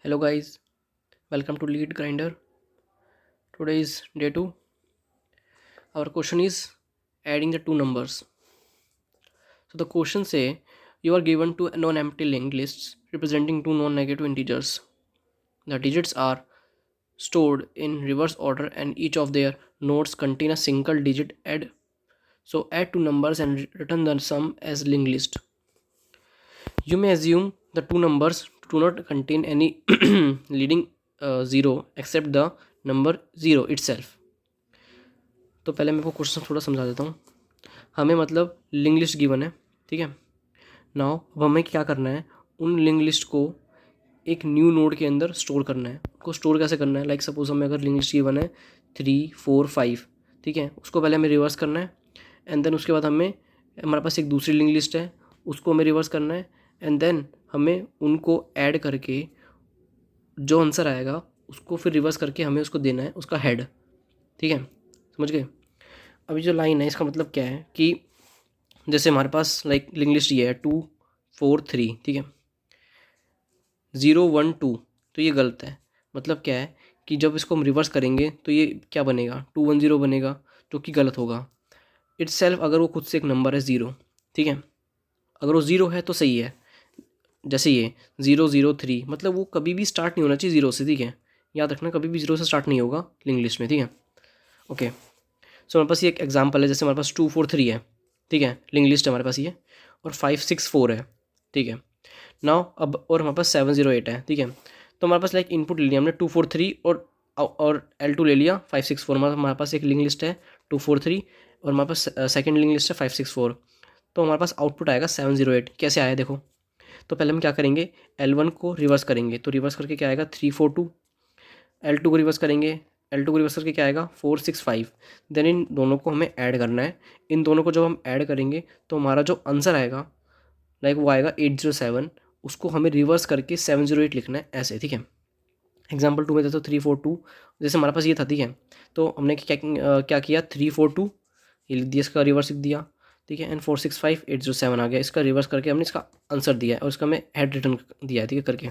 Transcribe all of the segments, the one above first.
Hello guys, welcome to Lead Grinder. Today is day 2. Our question is adding the two numbers. So the question say you are given two non-empty linked lists representing two non-negative integers. The digits are stored in reverse order and each of their nodes contain a single digit add. So add two numbers and return the sum as linked list. You may assume the two numbers do not contain any leading zero except the number 0 itself. तो पहले मैं आपको question थोड़ा समझा देता हूँ। हमें मतलब लिंक लिस्ट गिवन है, ठीक है। नाउ अब हमें क्या करना है, उन लिंक लिस्ट को एक न्यू नोड के अंदर स्टोर करना है। उसको स्टोर कैसे करना है, लाइक सपोज हमें अगर लिंक लिस्ट गिवन है 3, 4, 5, ठीक है, उसको पहले हमें रिवर्स करना है एंड देन उसके बाद हमारे पास एक दूसरी लिंक लिस्ट है, उसको हमें रिवर्स करना है एंड देन हमें उनको ऐड करके जो आंसर आएगा उसको फिर रिवर्स करके हमें उसको देना है उसका हेड, ठीक है, समझ गए। अभी जो लाइन है इसका मतलब क्या है कि जैसे हमारे पास लाइक लिंक लिस्ट ये है 2, 4, 3, ठीक है, 0, 1, 2, तो ये गलत है। मतलब क्या है कि जब इसको हम रिवर्स करेंगे तो ये क्या बनेगा, 2, 1, 0 बनेगा, जो कि गलत होगा। इटसेल्फ अगर वो खुद से एक नंबर है 0, ठीक है, अगर वो 0 है तो सही है। जैसे ये 0, 0, 3, मतलब वो कभी भी स्टार्ट नहीं होना चाहिए 0 से, ठीक है, याद रखना कभी भी 0 से स्टार्ट नहीं होगा लिंक लिस्ट में, ठीक है। ओके, सो हमारे पास ये एक एग्जांपल है, जैसे हमारे पास 2, 4, 3 है, ठीक है, लिंक लिस्ट है हमारे पास ये, और 5, 6, 4 है, ठीक है। नाउ अब और हमारे पास 7, 0, 8 है, ठीक है। तो हमारे पास लाइक इनपुट ले लिया हमने 2, 4, 3 और L2 ले लिया 5, 6, 4। हमारे पास एक लिंक लिस्ट है 2, 4, 3 और हमारे पास सेकेंड लिंक लिस्ट है 5, 6, 4। तो हमारे पास आउटपुट आएगा 7, 0, 8। कैसे आया देखो, तो पहले हम क्या करेंगे, L1 को रिवर्स करेंगे, तो रिवर्स करके क्या आएगा 3, 4, 2। L2 को रिवर्स करेंगे, L2 को रिवर्स करके क्या आएगा 4, 6, 5। देन इन दोनों को हमें ऐड करना है। इन दोनों को जब हम ऐड करेंगे तो हमारा जो आंसर आएगा लाइक वो आएगा 807। उसको हमें रिवर्स करके 708 लिखना है ऐसे, ठीक है। एग्जाम्पल 2 में तो 3, 4, 2, जैसे हमारे पास ये था, ठीक है, तो हमने क्या किया 3, 4, 2 ये लिख दिया, इसका रिवर्स लिख दिया, ठीक है, एंड 4, 6, 5, 807 आ गया। इसका रिवर्स करके हमने इसका आंसर दिया है और इसका हमें हेड रिटर्न दिया है, ठीक है, करके।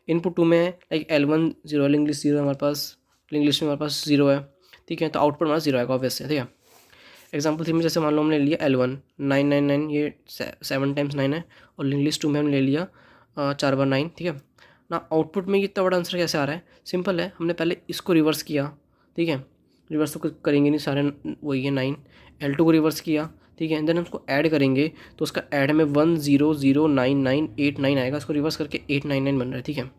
इनपुट 2 में लाइक L1 0, लिंक लिस्ट 0 है हमारे पास, लिंक लिस्ट में हमारे पास 0 है, ठीक है, तो आउटपुट हमारा 0 आएगा ऑब्वियस है, ठीक है। एग्जाम्पल 3 में जैसे मान लो हमने लिया L1 999, ये 7 टाइम्स 9 है, और लिंक लिस्ट 2 में हमने ले लिया 4 बार 9, ठीक है ना। आउटपुट में इतना बड़ा आंसर कैसे आ रहा है, सिंपल है, हमने पहले इसको रिवर्स किया, ठीक है, रिवर्स तो करेंगे नहीं, सारे वही है 9। L2 को रिवर्स किया, ठीक है, देन हम उसको ऐड करेंगे तो उसका ऐड में 1, 0, 0, 9, 9, 8, 9 आएगा, उसको रिवर्स करके 899 बन रहा है, ठीक है।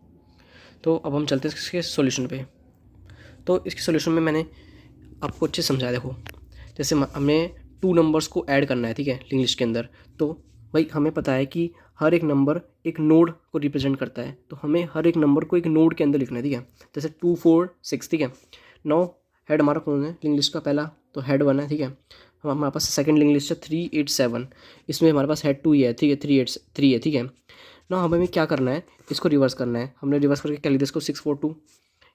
तो अब हम चलते हैं इसके सॉल्यूशन पे। तो इसके सॉल्यूशन में मैंने आपको अच्छे से समझाया, देखो जैसे हमें टू नंबर्स को ऐड करना है, ठीक है, लिंक लिस्ट के अंदर। तो भाई हमें पता है कि हर एक नंबर एक नोड को रिप्रेजेंट करता है, तो हमें हर एक नंबर को एक नोड के अंदर लिखना है, ठीक है। जैसे 2, 4, 6, ठीक है। नाउ हेड हमारा कौन है लिंक लिस्ट का, पहला तो हेड 1 है, ठीक है। हमारे पास सेकंड लिंक लिस्ट है 3, 8, 7, इसमें हमारे पास हेड 2 ही है, ठीक है, 3, 8, 3 है, ठीक है ना। हमें क्या करना है, इसको रिवर्स करना है। हमने रिवर्स करके क्या लिख दिया इसको 6, 4, 2,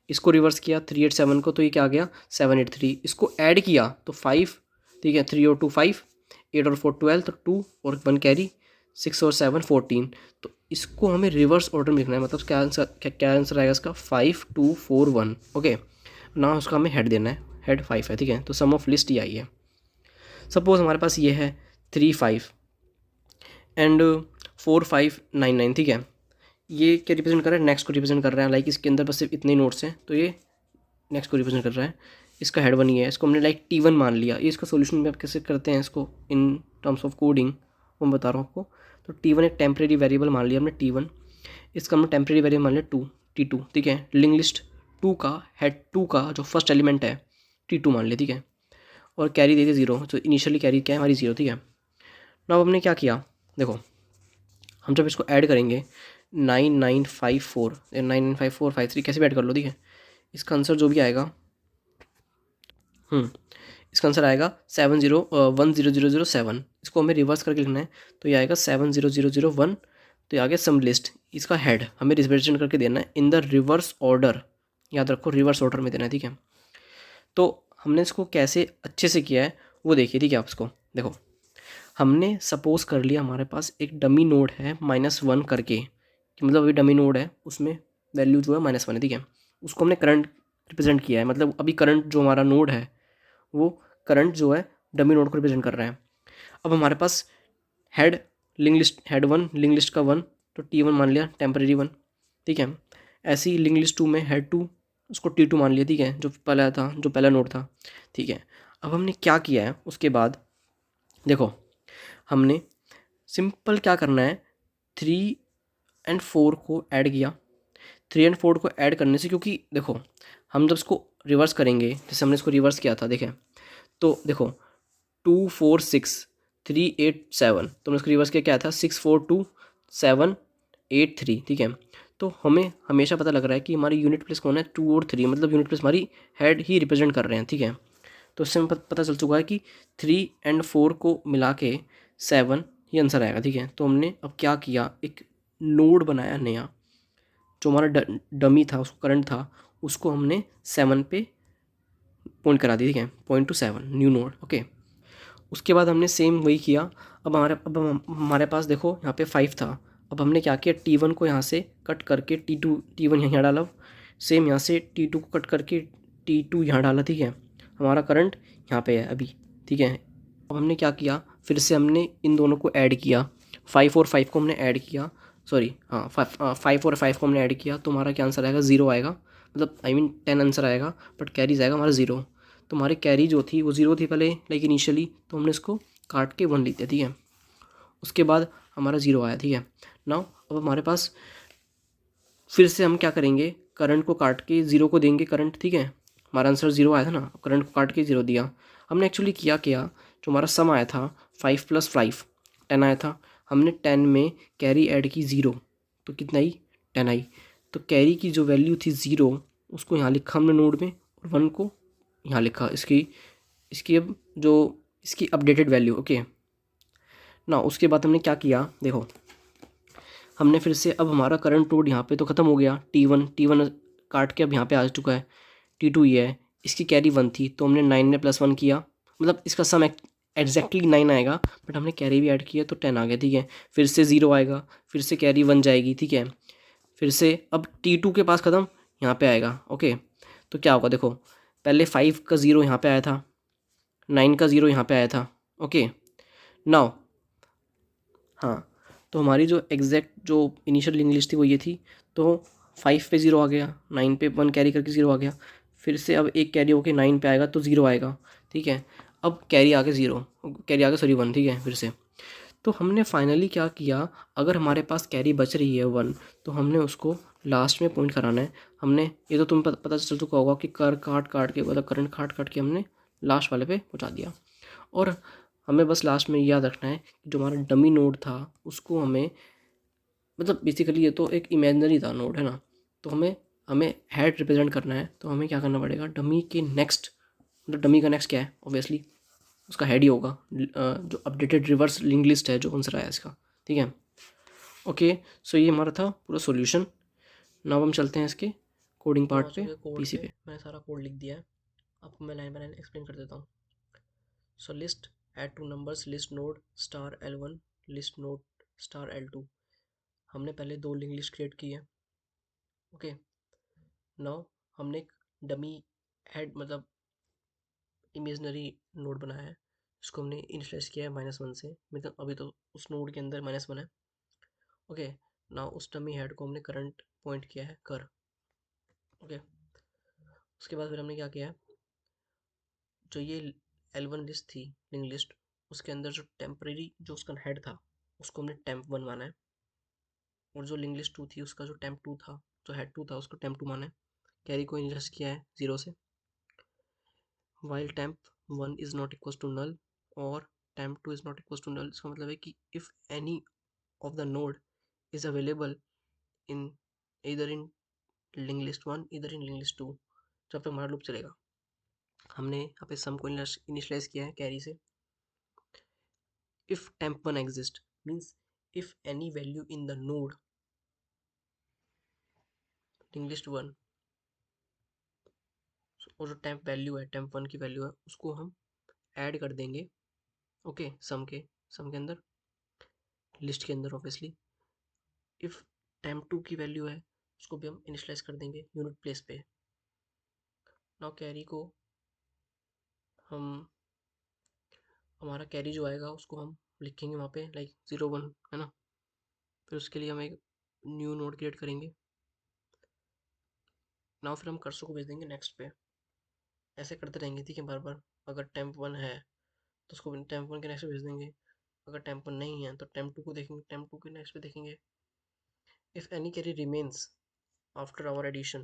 इसको रिवर्स किया 3, 8, 7 को, तो ये क्या आ गया 7, 8, 3। इसको ऐड किया तो 5, ठीक है, 3 और 2 5, 8 और 4 12, तो 2 और 1 कैरी, 6 और 7 14। तो इसको हमें रिवर्स ऑर्डर में लिखना है, मतलब क्या आंसर आएगा इसका 5, 2, 4, 1। ओके ना, उसका हमें हेड देना है, हेड 5 है, ठीक है। तो सम ऑफ लिस्ट ये आई है। सपोज हमारे पास ये है 3, 5 एंड 4, 5, 9, 9, ठीक है। ये क्या रिप्रेजेंट कर रहा है, नेक्स्ट को रिप्रेजेंट कर रहा है, लाइक इसके अंदर बस सिर्फ इतने नोट्स हैं, तो ये नेक्स्ट को रिप्रेजेंट कर रहा है। इसका हेड 1 ही है, इसको हमने लाइक T1 मान लिया। ये इसका सोल्यूशन में आप कैसे करते हैं इसको इन टर्म्स ऑफ कोडिंग, वो मैं बता रहा हूँ आपको। तो T1 एक टेम्प्रेरी वेरिएबल मान लिया हमने T1, इसका हमने टेम्प्रेरी वेरिएबल मान लिया T2, ठीक है। लिंक लिस्ट 2 का हेड 2 का जो फर्स्ट एलिमेंट है T2 मान लिया, ठीक है, और कैरी दे दिया 0, तो इनिशियली कैरी क्या है हमारी 0, ठीक है ना। अब हमने क्या किया देखो, हम जब इसको ऐड करेंगे 9954 995453 कैसे भी ऐड कर लो, ठीक है, इसका आंसर जो भी आएगा इसका आंसर आएगा 10007। इसको हमें रिवर्स करके लिखना है, तो ये आएगा 70001। तो ये आ गया सम लिस्ट। इसका हेड हमें रिप्रेजेंट करके देना है इन द रिवर्स ऑर्डर, याद रखो रिवर्स ऑर्डर में देना है, ठीक है। तो हमने इसको कैसे अच्छे से किया है वो देखिए, ठीक है। आप इसको देखो, हमने सपोज कर लिया हमारे पास एक डमी नोड है -1 करके, कि मतलब ये डमी नोड है, उसमें वैल्यू जो है -1 है, ठीक है। उसको हमने करंट रिप्रेजेंट किया है, मतलब अभी करंट जो हमारा नोड है वो करंट जो है डमी नोड को रिप्रेजेंट कर रहा है। अब हमारे पास head link list head 1 link list का 1, तो T1 मान लिया टेम्परेरी 1, ठीक है। ऐसे ही लिंक लिस्ट 2 में हेड 2, उसको T2 मान लिया, ठीक है, जो पहला नोड था, ठीक है। अब हमने क्या किया है उसके बाद, देखो हमने सिंपल क्या करना है, 3 एंड 4 को ऐड किया। 3 एंड 4 को ऐड करने से, क्योंकि देखो हम जब इसको रिवर्स करेंगे, जैसे हमने इसको रिवर्स किया था, देखें तो देखो 2 4 6 3 8 7, तो हमने इसको रिवर्स किया, क्या था 6 4 2 7 8 3, ठीक है। तो हमें हमेशा पता लग रहा है कि हमारी यूनिट प्लेस कौन है, 2 और 3, मतलब यूनिट प्लेस हमारी हेड ही रिप्रेजेंट कर रहे हैं, ठीक है। तो इससे हमें पता चल चुका है कि 3 एंड 4 को मिला के 7 ही आंसर आएगा, ठीक है। तो हमने अब क्या किया, एक नोड बनाया नया, जो हमारा डमी था, उसको करंट था, उसको हमने 7 पे पॉइंट करा दी, ठीक है, point two 7 new node, okay. उसके बाद हमने सेम वही किया। हमारे पास देखो यहाँ पे 5 था। अब हमने क्या किया, T1 को यहाँ से कट करके T1 यहाँ डाला, सेम यहाँ से T2 को कट करके T2 यहाँ डाला, ठीक है। हमारा करंट यहाँ पे है अभी, ठीक है। अब हमने क्या किया, फिर से हमने इन दोनों को ऐड किया, 5 और 5 को हमने ऐड किया, सॉरी हाँ 5 और 5 को हमने ऐड किया, तो हमारा क्या आंसर आएगा, 0 आएगा, मतलब आई मीन 10 आंसर आएगा, बट कैरी जाएगा हमारा 0। तो हमारी कैरी जो थी वो 0 थी पहले, लाइक इनिशियली, तो हमने इसको काट के 1 लिख दिया, ठीक है। उसके बाद हमारा 0 आया, ठीक है। नाउ अब हमारे पास फिर से हम क्या करेंगे, करंट को काट के 0 को देंगे करंट, ठीक है। हमारा आंसर 0 आया था ना, करंट को काट के 0 दिया। हमने एक्चुअली किया क्या, जो हमारा सम आया था 5 + 5 10 आया था, हमने 10 में कैरी ऐड की 0, तो कितना आई, 10 आई। तो कैरी की जो वैल्यू थी 0, उसको यहाँ लिखा हमने नोड में, और 1 को यहाँ लिखा, इसकी इसकी अब जो इसकी अपडेटेड वैल्यू, ओके ना। उसके बाद हमने क्या किया, देखो हमने फिर से, अब हमारा करंट नोड यहाँ पे तो ख़त्म हो गया, T1 काट के अब यहाँ पे आ चुका है, T2 ये है, इसकी कैरी 1 थी, तो हमने 9 में +1 किया, मतलब इसका सम एग्जैक्टली 9 आएगा, बट हमने कैरी भी ऐड किया तो 10 आ गया, ठीक है। फिर से 0 आएगा, फिर से कैरी 1 जाएगी, ठीक है। फिर से अब T2 के पास ख़त्म, यहाँ पे आएगा, ओके। तो क्या होगा, देखो पहले 5 का 0 यहाँ पे आया था, 9 का 0 यहाँ पे आया था, ओके। नाउ हाँ, तो हमारी जो एग्जैक्ट जो इनिशियल इंग्लिश थी वो ये थी, तो 5 पे 0 आ गया, 9 पे 1 कैरी करके 0 आ गया, फिर से अब एक कैरी होके 9 पे आएगा तो 0 आएगा, ठीक है। अब कैरी आगे 0, कैरी आगे सॉरी 1, ठीक है। फिर से तो हमने फाइनली क्या किया, अगर हमारे पास कैरी बच रही है 1, तो हमने उसको लास्ट में पॉइंट कराना है। हमने ये तो तुम्हें पता चल चुका होगा कि कर काट काट के, मतलब करंट काट काट के हमने लास्ट वाले पे पहुंचा दिया। और हमें बस लास्ट में याद रखना है कि जो हमारा डमी नोड था उसको हमें, मतलब बेसिकली ये तो एक इमेजिनरी था नोड, है ना। तो हमें हमें हेड रिप्रेजेंट करना है, तो हमें क्या करना पड़ेगा, डमी के नेक्स्ट, मतलब डमी का नेक्स्ट क्या है, ऑब्वियसली उसका हेड ही होगा, जो अपडेटेड रिवर्स लिंक लिस्ट है जो आंसर आया इसका, ठीक है। ओके, सो ये हमारा था पूरा सॉल्यूशन। नाउ हम चलते हैं इसके कोडिंग पार्ट पे, पीसी पे। मैंने सारा कोड लिख दिया है, आपको मैं लाइन बाय लाइन एक्सप्लेन कर देता हूँ। So list add two numbers list node star L1 list node star L2। हमने पहले 2 लिंक लिस्ट क्रिएट की है, ओके। नाउ हमने एक डमी हेड, मतलब इमेजनरी नोड बनाया है, इसको हमने इनिशियलाइज किया है -1 से, मतलब अभी तो उस नोड के अंदर -1 है, ओके। नाउ उस डमी हेड को हमने करंट पॉइंट किया है कर, ओके। उसके बाद फिर हमने क्या किया है, जो ये L1 लिस्ट थी लिंक लिस्ट, उसके अंदर जो टेम्परेरी जो उसका हेड था उसको हमने temp1 माना है, और जो लिंक लिस्ट 2 थी उसका जो temp2 था, जो हेड 2 था, उसको temp2 माना है। कैरी को इनिशियलाइज किया है 0 से, while temp1 is not equals to null और temp2 is not equals to null। इसका मतलब है कि if any of the node is available in either in link list 1 either in link list 2, जब तक हमारा लूप चलेगा। हमने यहाँ पे सम को इनिशियलाइज किया है कैरी से। if temp1 exist means if any value in the node link list 1, और जो temp वैल्यू है, temp1 की वैल्यू है, उसको हम ऐड कर देंगे, ओके, सम के अंदर, लिस्ट के अंदर ऑब्वियसली। इफ temp2 की वैल्यू है, उसको भी हम इनिशलाइज कर देंगे यूनिट प्लेस पे। नाउ कैरी को हम, हमारा कैरी जो आएगा उसको हम लिखेंगे वहाँ पे लाइक 0 1, है ना। फिर उसके लिए हम एक न्यू नोड क्रिएट करेंगे। नाउ फिर हम कर्सर को भेज देंगे नेक्स्ट पे। ऐसे करते रहेंगे, ठीक है, बार बार। अगर temp1 है तो उसको temp1 के नेक्स्ट पे भेज देंगे। अगर temp1 नहीं है तो temp2 को देखेंगे, temp2 के नेक्स्ट पे देखेंगे। If any carry remains after our addition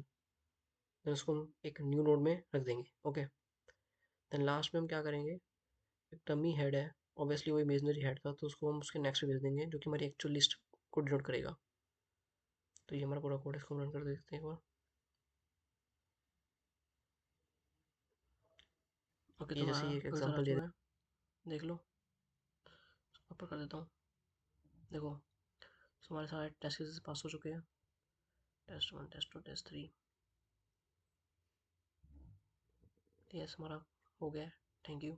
then उसको हम एक न्यू नोड में रख देंगे। ओके, देन लास्ट में हम क्या करेंगे, एक डमी हेड है, ऑब्वियसली वो इमेजनरी हेड था, तो उसको हम उसके नेक्स्ट पे भेज देंगे जो कि हमारी एक्चुअल लिस्ट को डिनोट करेगा। तो ये हमारा पूरा कोड, इसको हम रन कर देखते हैं एक बार। ओके, तो ये जैसे हमारा ये एक कर्सर आ एग्जांपल चुका ले है, देख लो। ऊपर कर देता हूँ, देखो। तो हमारे सारे टेस्ट केसेस पास हो चुके हैं, टेस्ट 1, टेस्ट 2, टेस्ट 3। यस, हमारा हो गया है। Thank you.